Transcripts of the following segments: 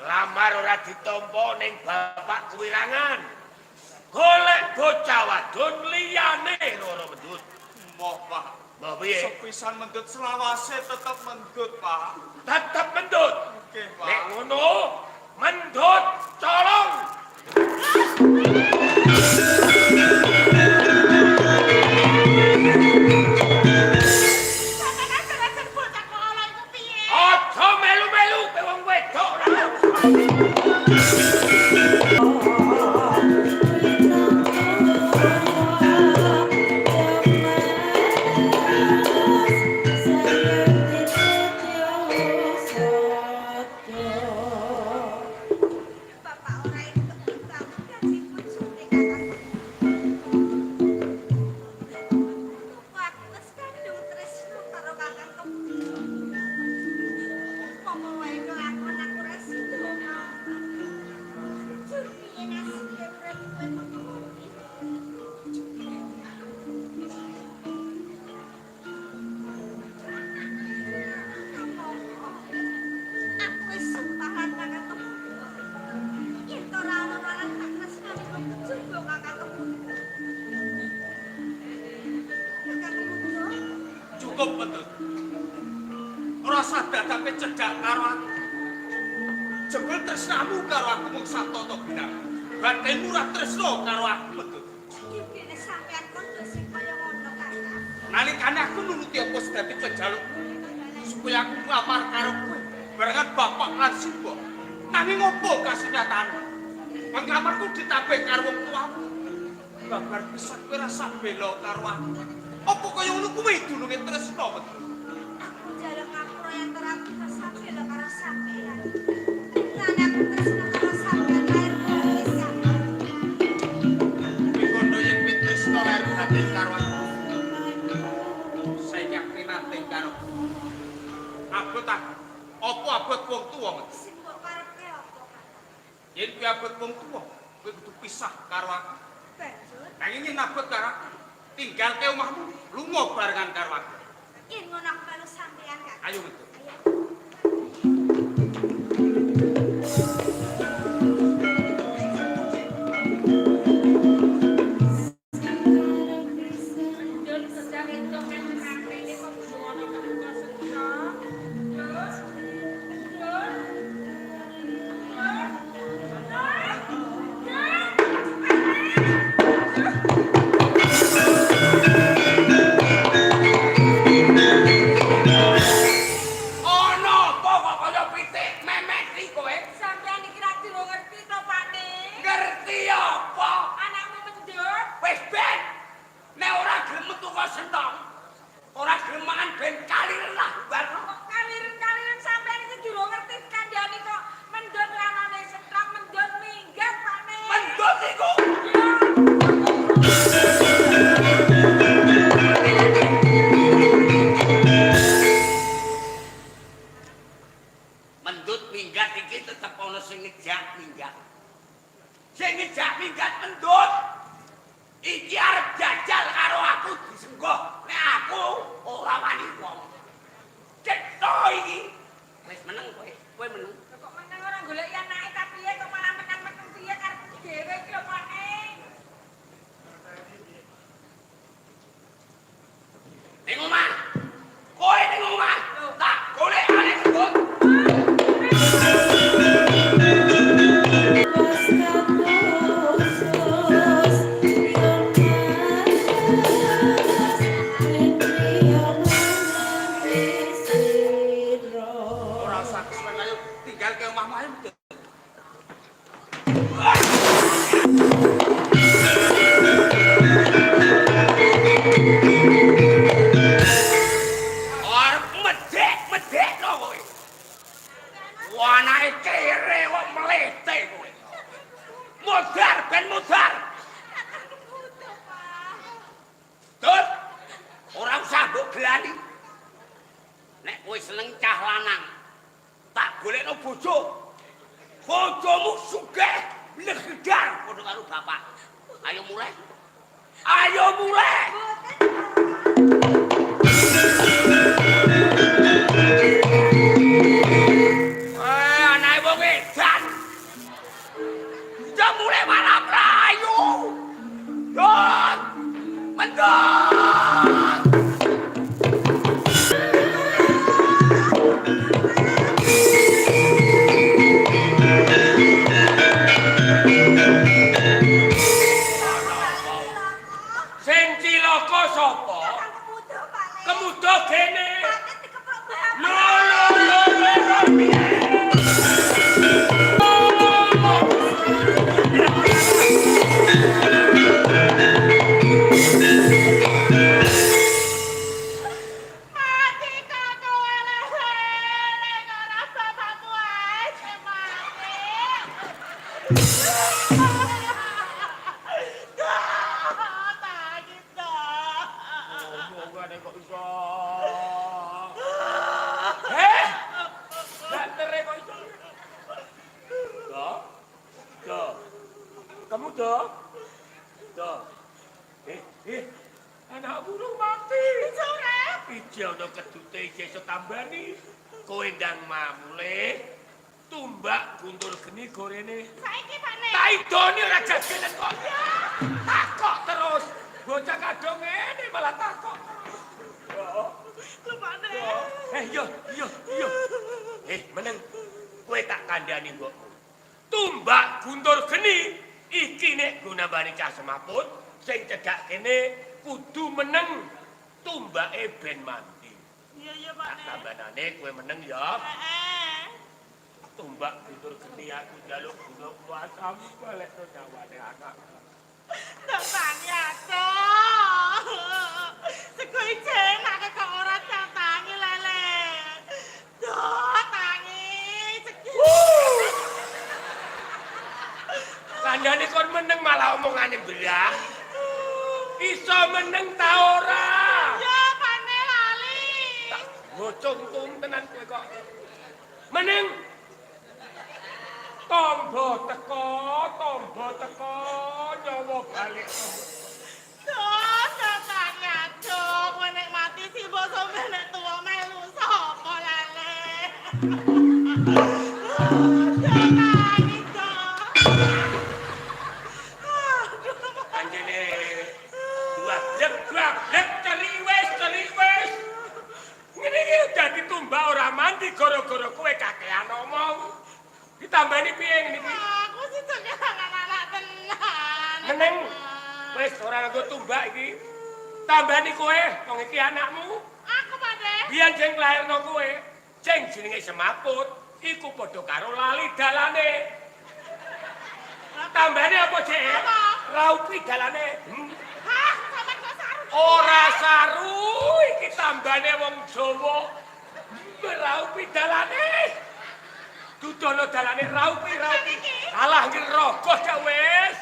Lamar ora ditampa ning bapak kuwirangan. Golek bocah wadon liyane loro mendut. Moh, Pak. Mbah piye? Sepisan mendut selawase tetep mendut, Pak. Tetep mendut. Nggih, Pak. Nek ngono, mendut colong. Aja melu-melu kowe wong wedok ora. Cukup mendut. Ora sadar tapi cedak karo aku. Jebul tresnamu karo aku mung satoto binang. Batinmu ora tresno karo aku mendut. Nalikane aku nuruti apa sedati pejaluk supaya aku nglamar karo kowe barengan bapak lan Simba. Nanging opo kasunyatane? Penglamarku ditambah karo wong tuamu. Babar pisan kowe rasa bela karo aku. Apa kaya ngono kuwi dununge tresno mendut? Aku jarang ngapura yang terakhir sampai lo karo sampean. Lan aku tresno karo sampean lair bisa. Mikondo yen kowe tresno lair batin karo aku. Saya yakin karo abot apa abot wong tuwa men. Sing mbok karepe apa, Pak? Yen kowe abot wong tuwa, kowe kudu pisah karo aku. Banjur Nanging yen abot karo aku, tinggal ke omahmu, lunga barengan karo aku. yen ngono aku melu sampean, Kak. Ayo metu. Bojomu sugih legedar padha karo bapak. Ayo mulai. Ayo mulai. Anake wong edan. Sudah mulai malam rayu. Don. Mendong. Sing cilaka sapa? Kemudo kene. Kamu dah? Dah. Anak burung mati. Sore. Ijau no kedute iso tambani. Kowe ndang mamule. Tumbak guntur geni gorene. Saiki Pane. Tak idoni ora jagenen kok. Takok terus. Bocah kadung ngene malah takok. Lho Pane. Iya. Meneng. Kowe tak kandhani kok. Tumbak guntur geni iki nek gunabani cah semaput sing cedhak kene kudu meneng tumbake ben mandi. Iya Pane. Tambanane kowe meneng ya. Heeh. Tumbak guntur geni aku njaluk gunung kuasamu balik to jawane anak. Ndang tangi aja. Sego ijen nek kok ora tangi lele. Duh, tangi. Kandhane kon meneng malah omongane belah. Iso meneng ta ora? Ya Pane lali. Tak bocong tenan kowe kok. Meneng. Tombo teko, nyawa balik. Duh, tangi aja. Kowe nek mati si basa nek tuwa melu sapa lele. Tangi dong. Anjene dua jeglak celiwes. Ngene iki dadi tumbak ora mandi gara-gara kowe kakean omong. Ditambani piye ngene iki? Aku sih anak tenan. Meneng. Wis ora nggo tumbak iki. Tambani kowe wong iki anakmu. Aku Pane. Biyen sing lairno kowe, sing jenenge semaput, iku padha karo lali dalane. Tambane apa, Cek? Apa? Raupi dalane. Hah, sampean kok saru? Ora saru, iki tambane wong Jawa. Raupi dalane. Dudono dalane raupi. Alah nggih rogoh gak wis.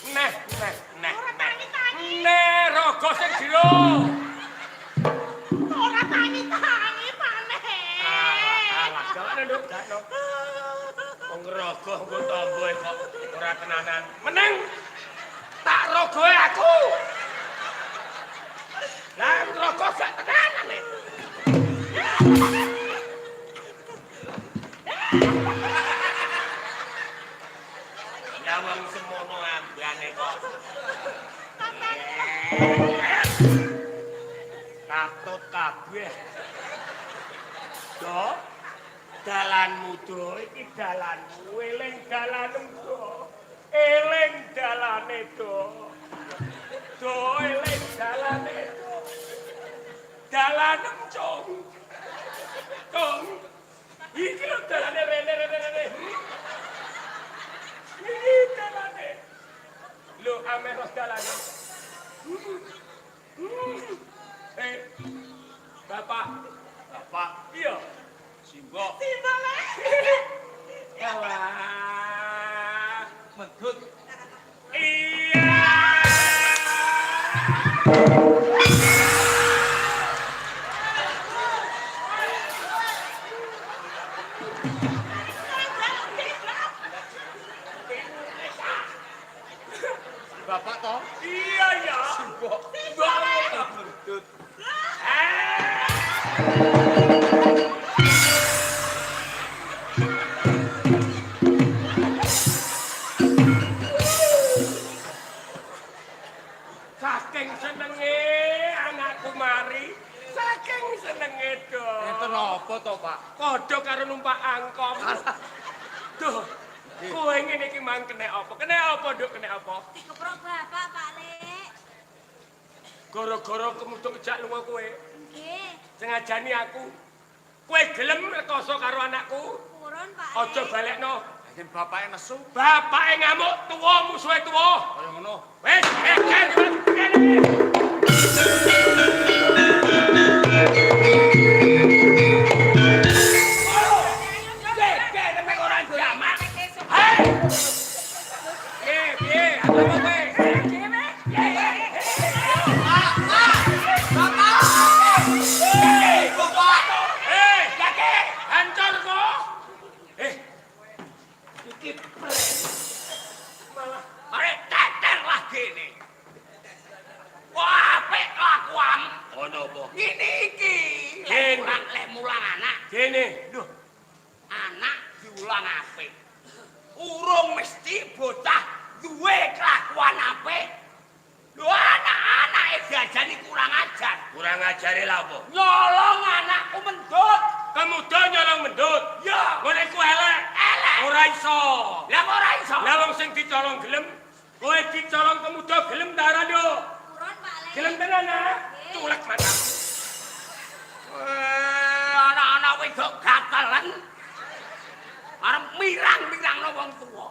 Neh. Ora tangi-tangi. Neh rogoh sing jero. Ora tangi-tangi, Pane. Alah, gak no. Wong rogoh nggo tomboe kok ora tenanan. Meneng. Tak rogohe aku. Lah rogoh gak tenanan nek. Ya wong semono ambane kok. Katut kabeh. Do. Dalanmu do iki dalanmu, eling dalanmu do. Eling dalane do. Do eling dalane do. Dalanem cung. Cung. Iki lho dalane rene. Iki dalane. Lho ame ros dalane. Bapak. Iya. Simbok. Simbole. Alah. Medhut. Iya. Bapak toh? Iya ya. Mbok. Mbok. Mendut. Saking senenge anakku mari, saking senenge do. Enten apa to, Pak? Padha karo numpak angkot. Duh, kowe ngene iki mang kena apa? Kena apa, Nduk? Kena apa? Dikeprok bapak, Pak Lek. Gara-gara kemuduk ejak lunga kowe. Nggih, Sengajani aku. Kowe gelem rekoso karo anakku? purun Pak Aja Lek. balekno. Yen bapake nesu Bapake ngamuk, tuwa musuhe tuwa. kaya ngono. Wis, Gene, duh, anak diulang apik. Urung mesti bocah duwe kelakuan apik. Lho anak-anake diajani kurang ajar. kurang ajare lha apa? Nyolong anakku mendut. Kemudo nyolong mendut. Ya, Ngene ku elek. elek. Ora iso. Lah kok ora iso? Lah wong sing dicolong gelem, kowe dicolong kemudo gelem ta ora, Nduk? Purun Pak Lek. Gelem tenan ah? Culek mata. Anak-anak wedok gatelan. Arep mirang-mirangno wong tuwa.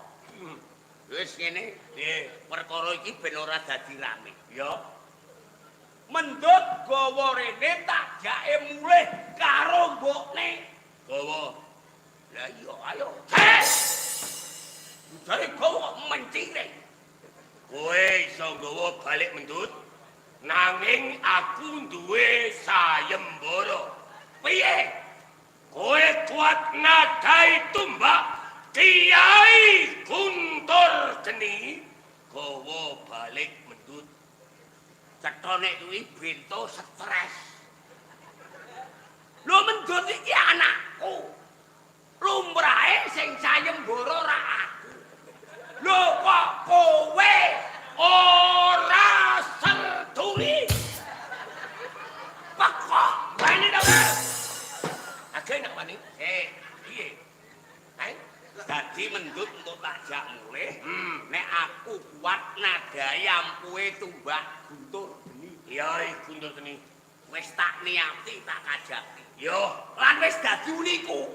Wis ngene, Nggih, perkara iki ben ora dadi rame. ya. Mendut gawa rene tak jake mulih karo mbokne. Gawa. Lah iya ayo. Tes. Dari gawa mencire. Kowe iso nggawa balik mendut, nanging aku duwe sayembara. Piye? Kowe kuat nadai tumbak Kiai Guntur Geni, gawa balik mendut. Cethone kuwi bento stres. Lho mendut iki anakku. Lumrahe sing sayembara ra aku. Lho kok kowe ora serduli? Pakok bani dong. Age nak wani? Piye? Dadi mendut untuk tak jak mulih. Nek aku kuat nadai ampuhe tumbak Guntur Geni. Kiai Guntur Geni. Wis tak niati tak kajaki. Yo, Lan wis dadi uniku.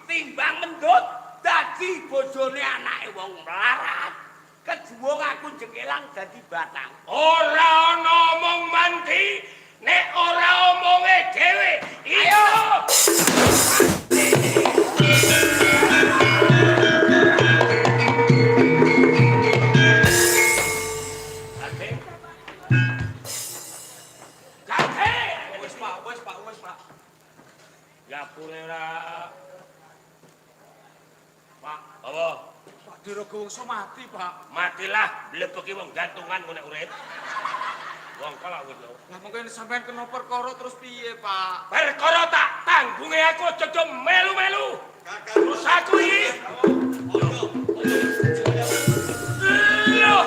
Timbang mendut dadi bojone anake wong melarat. Kejuwung aku jengkelang dadi batang. ora ana omong mandi, nek ora omonge dhewe. Iyo. Wis, Pak. Yapure ora. Pak, Apa? Pak Dirogowongso mati, Pak. Matilah mlebeki wong gantungan ngono urip. Wong kala wis lho. Lah mungkin sampean kena perkara terus piye, Pak? Perkara tak tanggunge aku aja melu-melu. Terus aku iki. Lho.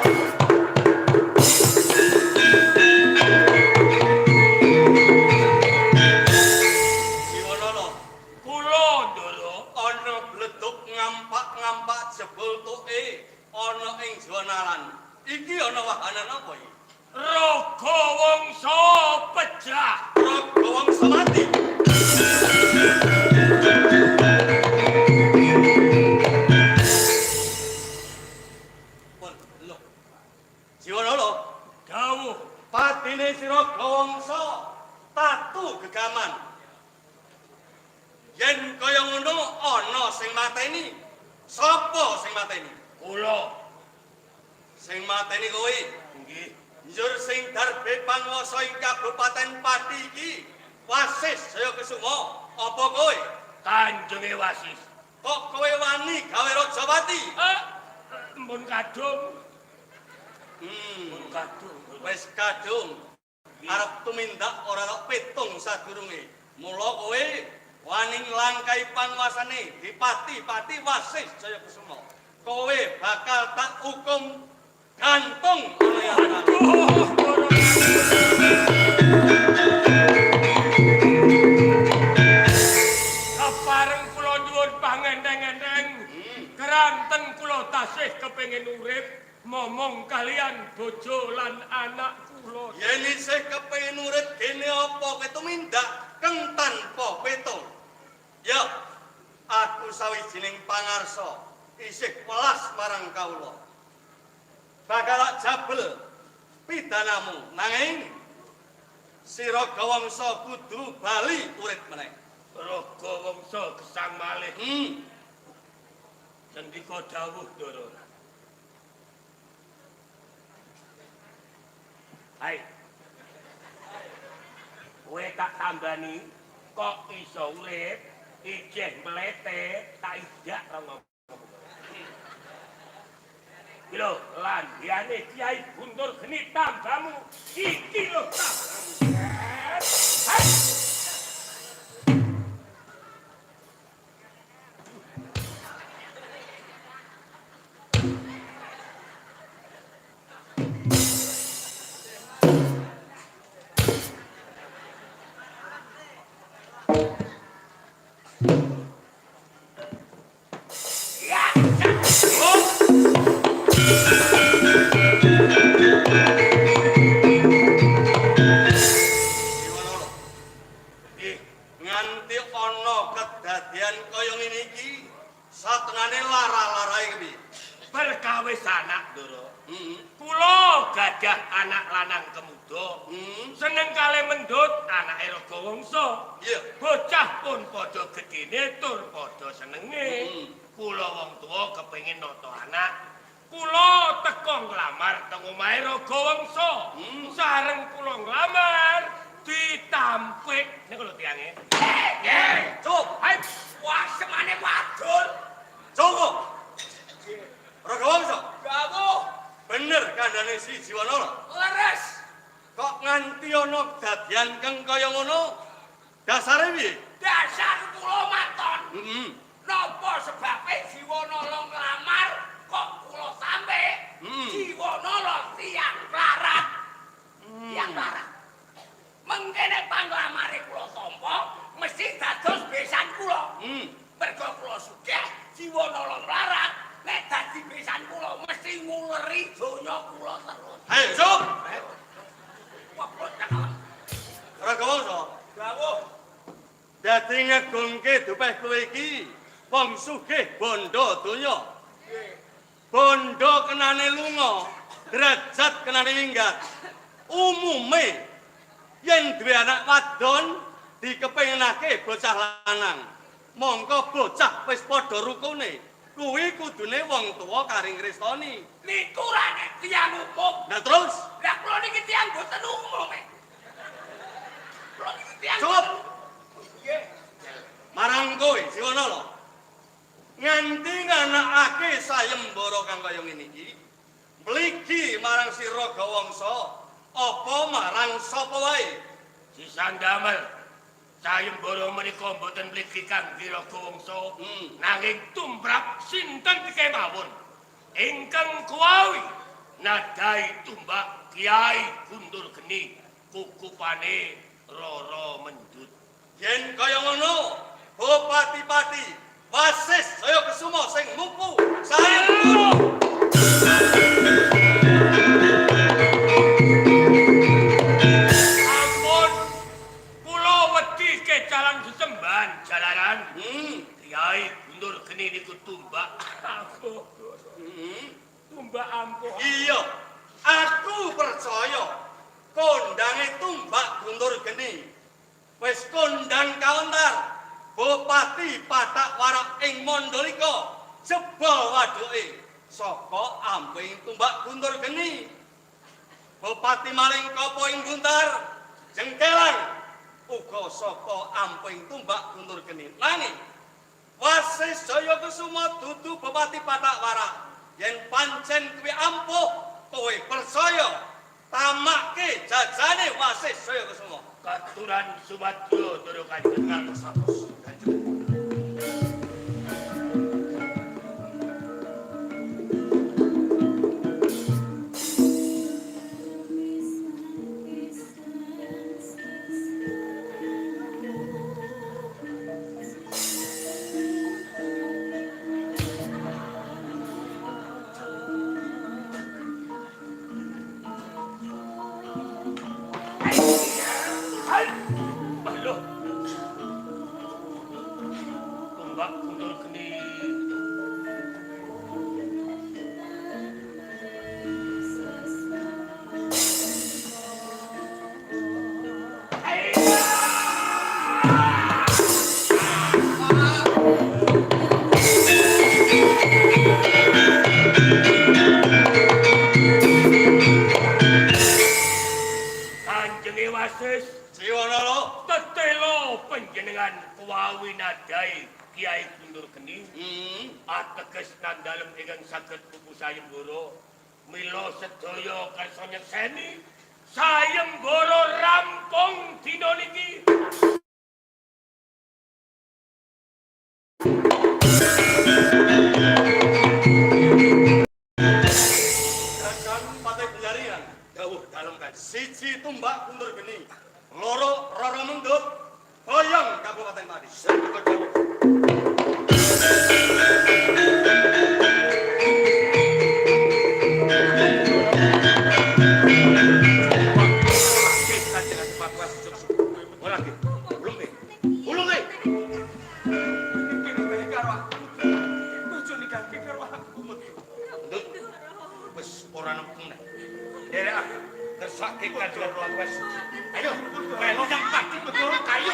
Siwono Kula ndoro. ana bleduk ngampak-ngampak jebul tuke ana ing jonalan. Iki ana wahanan apa iki? Raga wangsa pecah. Ragawangsa mati. Pun lho. Siwono lho, Dawuh. patine sira Gawangsa tatu gegaman. Yen kaya ngono ana sing mateni. Sapa sing mateni? Kula. Sing mateni kowe. Nggih. Njur sing darbe panguwasa ing Kabupaten Pati iki Wasis Jaya Kesuma. Apa kowe? Kanjenge Wasis. Kok kowe wani gawe Rajawati? Mun kadung. Hmm, Kadung. wis kadung. Arep tumindak ora kok petung sadurunge. Mula kowe wani nglangkai panguasane Dipati-pati Wasis Jaya Kusuma. Kowe bakal tak hukum gantung oleh Kapareng kula nyuwun pangendeng-endeng. Keranten kula tasih kepengin urip momong kalian bojo lan anak kula. yen isih kepengin urip kene apa ketumindak keng tanpa petung. Ya, aku sawijining pangarsa isih welas marang kawula. Bakal jabel pidanamu nanging sira Gawangsa kudu bali urip meneh. Raga wangsa gesang malih. Sendika dawuh Ndara. Hai. Kowe tak tambani kok iso urip, ijeh mlete, tak idak ra ngomong. Iki lho, landiane Kiai Guntur Geni tambamu. Iki lho tambamu. Hai. Nganti ana kedadian kaya ngene iki, satengane lara-larae iki. Perkawis anak, Ndara. Heeh. Kula gadah anak lanang kemuda. Seneng kalih mendut anake Raga Wangsa. Iya. Bocah pun padha gedene tur padha senenge. Kula wong tuwa kepengin nata anak. Kula teka nglamar teng omahe Raga Wangsa. Sareng kula nglamar ditampik niku lho tiange. Nggih, Cukup. hai wah semane wadul. Cukup. Ragawangsa, Dawuh, bener kandhane si Jiwanala. leres. Kok nganti ana kedadian keng kaya ngono? Dasare piye? Dasar kula maton. Heeh. Napa sebabe Jiwanala nglamar kok kula sampe Jiwanala tiyang larat. Tiyang larat. Mengkene panglamare kula tampa mesti dados besan kula. Mergo kula sugih Jiwanala larat nek dadi besan kula mesti nguleri donya kula terus. Ayo, cukup. Wah, kalem. Ragawangsa, Dawuh, dadi ngegungke dupeh kowe iki wong sugih bondo donya. Bondo kenane lunga, derajat kenane minggat. Umume yen duwe anak wadon dikepengenake bocah lanang. Mongko bocah wis padha rukune. Kuwi kudune wong tuwa kari ngrestoni. niku ra nek tiyang umum. Nah terus, Lah kula niki tiyang boten umum. Kula niki tiyang cukup. nggih. Marang kowe Jiwanala. Nganti nganakake sayembara kang kaya ngene iki, mligi marang sira Gawangsa apa marang sapa wae. Sisandamel sayembara menika mboten mligi kangge Raga Wangsa, nanging tumrap sinten kemawon ingkang kuwawi nadai tumbak Kiai Guntur Geni kukupane Rara Mendut. Yen kaya ngono, Bupati-pati Wasis Jaya Kusuma sing mupu sayembara. Ampun, kula wedi kecalan sesembahan jalaran. Kiai Guntur Geni niku tumbak aku. Tumbak ampuh. Iya, aku percaya kondange tumbak Guntur Geni. Wis kondang kauntar Bupati Patak Warak ing Mandalika jebol waduke saka amping tumbak Guntur Geni. Bupati maling Kapa ing Guntar jengkelan uga saka amping tumbak Guntur Geni. Nanging Kusuma dudu Bupati Patakwaran. Yen pancen kuwi ampuh, kowe percaya tamakke jajane Wasis Jaya Kusuma. Katuran Sumadyo turu Kanjeng Ngatos. Tumbak Guntur Geni. Kanjeng Wasis Jiwanara. tetelo panjenengan kuwawi nadai Kiai Guntur Geni ateges nandalem ingkang saged pupu sayembara mila sedaya kersa nyekseni sayembara rampung dina niki. Gajan Patih Belarian. Dawuh dalem kan. Siji Tumbak Guntur Geni. Loro Roro Mendut. Boyong Kabupaten Pati. Sakit dawuh. Ayo, melu yang pasti betul kayu.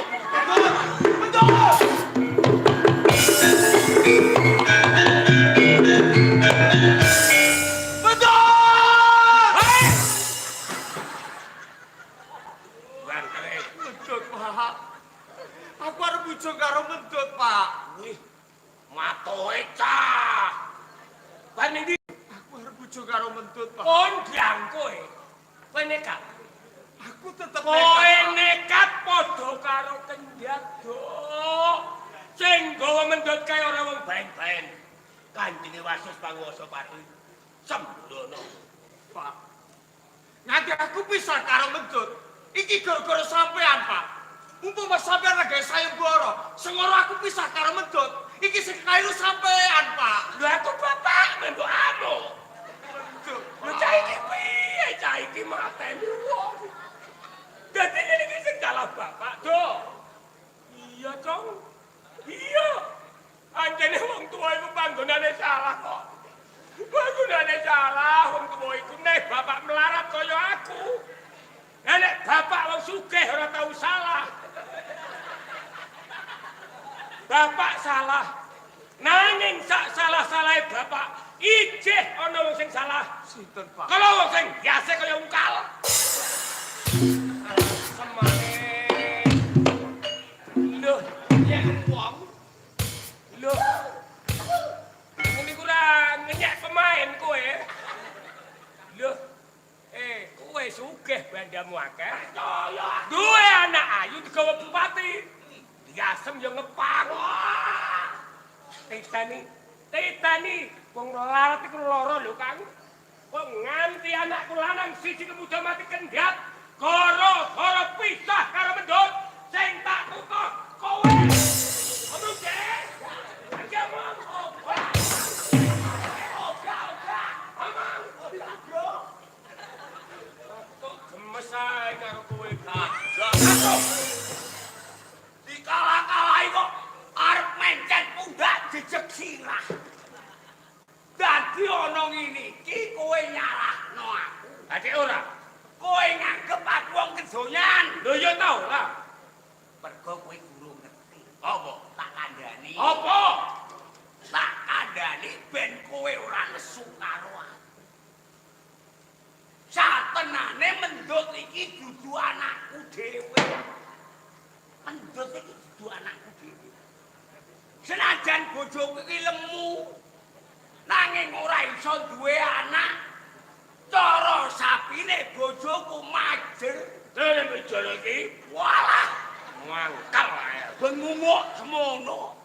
Mendut, Pak. Aku arep bujung karo Mendut, Pak. Wih, matoe cah. Bar ning ndi? Aku arep bujung karo Mendut, Pak. Kondang kowe. Kowe nekat. Aku tetep Kowe nekat padha karo kendhat do. Sing gawa Mendut kae ora wong baen-baen. Kanjenge Wasis Panguwasa Pati. Sembrono. Pak. Nganti aku pisah karo Mendut. Iki gara-gara sampean, Pak. Umpama sampean lagi sayembara, sengoro aku pisah karo Mendut. Iki sing kairu sampean, Pak. Lho aku bapak mendoamu. Mendut. Lho cah iki piye? Cah iki mateni wong. Dadi ngene iki sing salah bapak, do. Iya, Cong. Iya. Anjene wong tuwa iku panggonane salah kok. Panggonane salah wong tuwa iku nek bapak melarat kaya aku. Nek bapak wong sugih ora tau salah. Bapak salah. Nanging sak salah-salahe bapak ijih ana wong sing salah. Sinten, Pak? Kalau wong sing biasa kaya ungkal. Semane. Lho, ya wong. Lho. Ngene kurang ngenyek pemain kowe. Lho. Kowe sugih bandamu akeh. Duwe anak ayu digawa bupati. Diasem yo ngepang. Titani wong larat iku lara lho, Kang. Kok nganti anakku lanang siji kemuda mati kendhat gara-gara pisah karo Mendut sing tak tukok kowe. Omong deh. Ngomong. Gemes ae karo kowe. Dikalah-kalahi kok arep mencet pundak jejeg sirah. Dadi ana ngene iki kowe nyalahno aku. Dadi ora. Kowe nganggep aku wong kedonyan. Lho ya tau lah. Mergo kowe durung ngerti. Apa? Tak kandhani. Apa? Tak kandhani ben kowe ora nesu karo aku. Satenane Mendut iki dudu anakku dhewe. Mendut iki dudu anakku dhewe. Senajan bojoku iki lemu, nanging ora iso duwe anak. Cara sapine bojoku majer. Dene bojoku iki Walah, mangkal ae. bengunguk semono.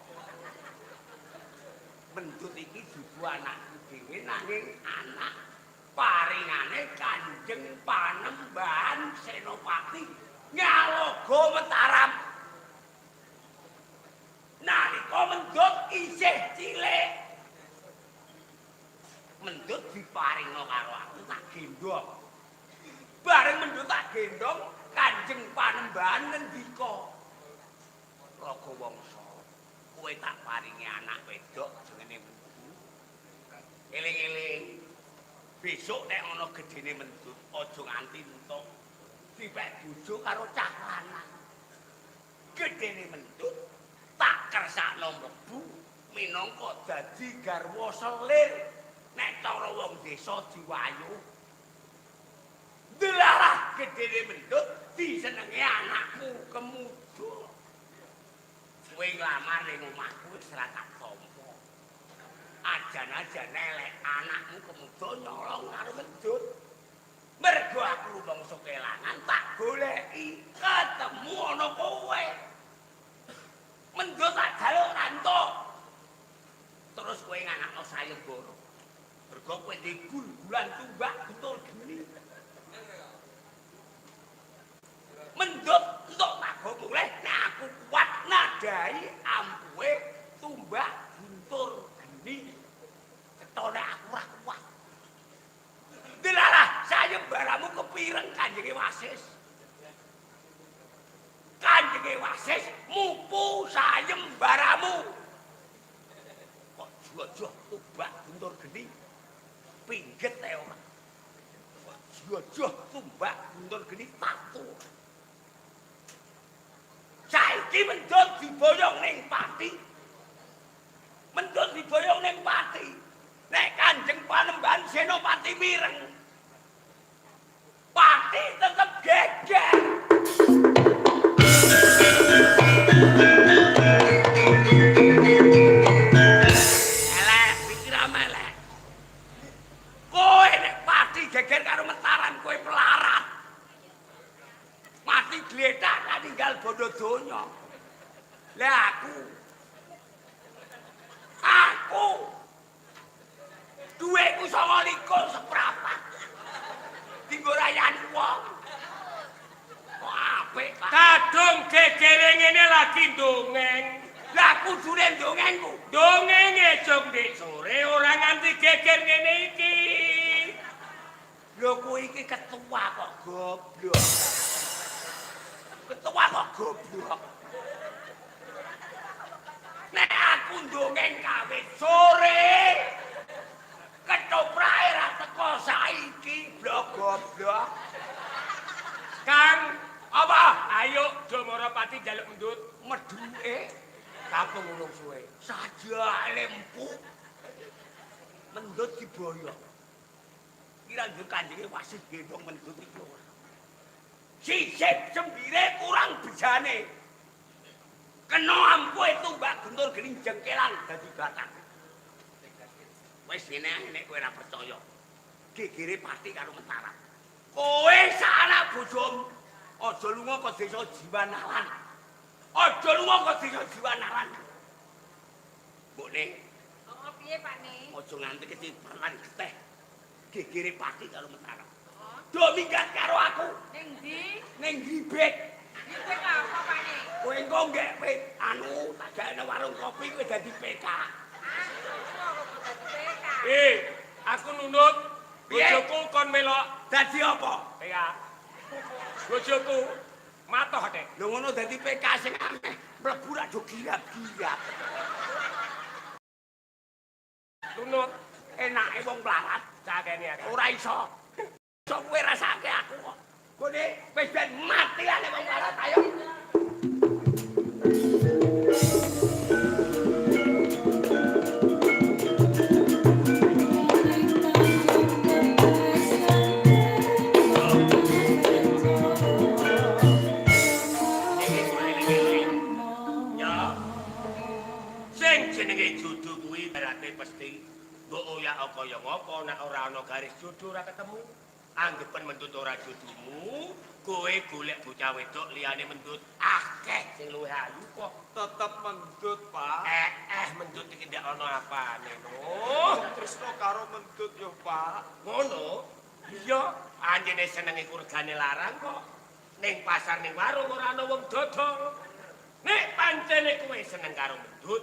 Mendut iki dudu anakku dhewe nanging anak paringane Kanjeng Panembahan Senopati Nyaloga Mataram. Nalika Mendut isih cilik, Mendut diparingno karo aku tak gendong. Bareng Mendut tak gendong, Kanjeng Panembahan ngendika, Ragawangsa, kowe tak paringi anak wedok jenenge Mendut. Eling-eling, besok nek ana gedene Mendut, aja nganti entuk dipek bojo karo cah lanang. Gedene Mendut tak kersakno mlebu minangka dadi garwa selir nek cara wong desa diwayu. Delalah gedene Mendut disenengi anakmu kemudo. Kowe nglamar ning omahku wis ora tak tampa. Ajan-ajan elek anakmu kemudo nyolong karo Mendut. Mergo aku rumangsa kelangan tak goleki ketemu ana kowe. Mendut tak jaluk rantuk. Terus kowe nganakno sayembara. Mergo kowe ndek gul-gulan tumbak betul geni. Mendut entuk tak muleh nek aku kuat nadai ampuhe tumbak guntur geni. Ketone aku ora kuat. Delalah sayembaramu kepireng Kanjenge Wasis. Kanjenge Wasis mupu sayembaramu. Kok jojo tumbak guntur geni. Pingget ae ora. Kok jojo tumbak guntur geni tatu. Saiki Mendut diboyong ning pati. Mendut diboyong ning pati. Nek Kanjeng Panembahan Senopati mireng. Pati tetep geger. Elek, pikir amelek. Kowe nek pati geger karo Mataram kowe pelarat. Mati gledak kan tinggal bondo donya. Lah aku duweku 29 seprapat. Dinggo rayani wong. Kok apik, Pak. Kadung gegere ngene lagi dongeng. Lah kudune ndongengku. Dongenge jong dik sore ora nganti geger ngene iki. Lho kowe iki ketua kok goblok. Ketua kok goblok. Nek aku ndongeng kawit sore. Ketoprae ra teko saiki blok goblok. Kang, Apa? ayo Domoro Pati jaluk Mendut. Meduke kampung ulung suwe. Saja lempu. Mendut diboyong. Kira-kira Kanjenge Wasis gendong Mendut iki ora. Sisip sembire kurang bejane. Kena ampuhe tumbak guntur geni jengkelan dadi batang. Wis ngene nek kowe ora percaya. Gegere pati karo Mataram. Kowe sanak bojomu aja lunga ke desa Jiwanalan. Aja lunga ke desa Jiwanalan. Mbokne, Oh, piye Pakne? aja nganti keciprenan geteh. Gegere pati karo Mataram. Do minggat karo aku Ning ndi? ning Gribek. Iki apa Pakne? Kowe engko nggek wit anu tak gawe warung kopi kowe dadi PK. Aku nunut Piye? bojoku kon melok. Dadi apa? Ya. Bojoku matoh nek. Lho ngono dadi PK sing aneh, mlebu ra jo girap-girap. Nunut Enake wong mlarat sakene akeh. ora iso. Iso kowe rasake aku kok. Kone wis ben mati ane wong mlarat ayo. Ya. Sing Jenenge judu kuwi berarti pesti mbok oyak kaya ngopo nek ora ana garis judu ora ketemu. Anggepen mendut ora judumu, kowe golek bocah wedok liyane mendut akeh sing luwih ayu kok. Tetep mendut, Pak. Mendut iki ndak ana apane, no. Tresno karo mendut yo, Pak. Ngono? Iya, anjene seneng iku regane larang kok. Ning pasar ning warung ora ana wong dodol. Nek pancene kowe seneng karo mendut,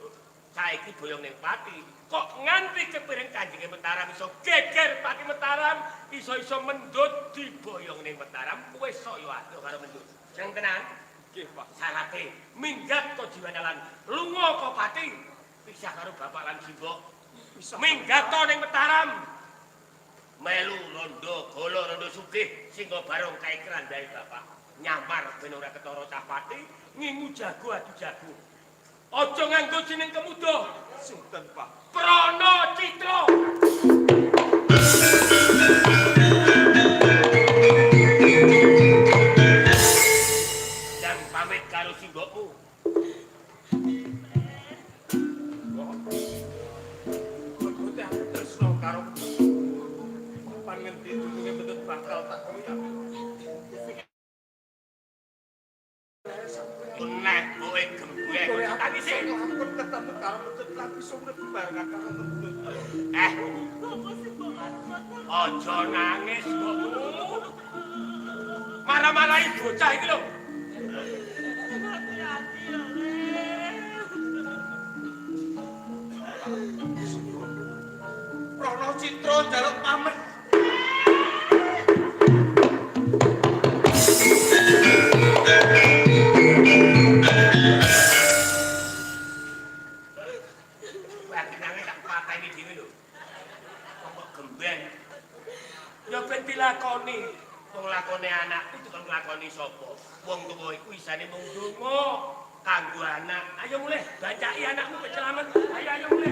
saiki boyong ning pati, kok nganti kepiring Kanjenge Mataram iso geger pati Mataram, iso-iso mendut diboyong ning Mataram, kowe saya adoh karo mendut. Sing tenan? Nggih, Pak. Syarate minggat kok jiwanalan lunga kok pati pisah karo bapak lan simbok. Minggat to ning Mataram. Melu rondo golo rondo sugih singgo barong kae kerandai bapak. Nyamar ben ora ketara cah pati, ngingu jago adu jago. Aja nganggo jeneng kemudo. Sinten, Pak? Prana Citra. Dan pamit karo simbokmu. Begote aku tresno karo pangendi dununge mendut bakal tak koyak. Nek kowe gembek kok tak isi. Ampun ketemu karo mendut lagi sumrep barengan karo mendut. Aja nangis mbokmu. Marah-marahi bocah iki lho. Prana Citra njaluk pamit. Lagi nangis tak pateni dhewe lho. Kok gembeng. Ya ben dilakoni. Wong lakone anak itu kan nglakoni sapa? Wong tuwa iku isane mung ndonga kanggo anak. Ayo mulih, bacaki anakmu kecelaman. Ayo mulih.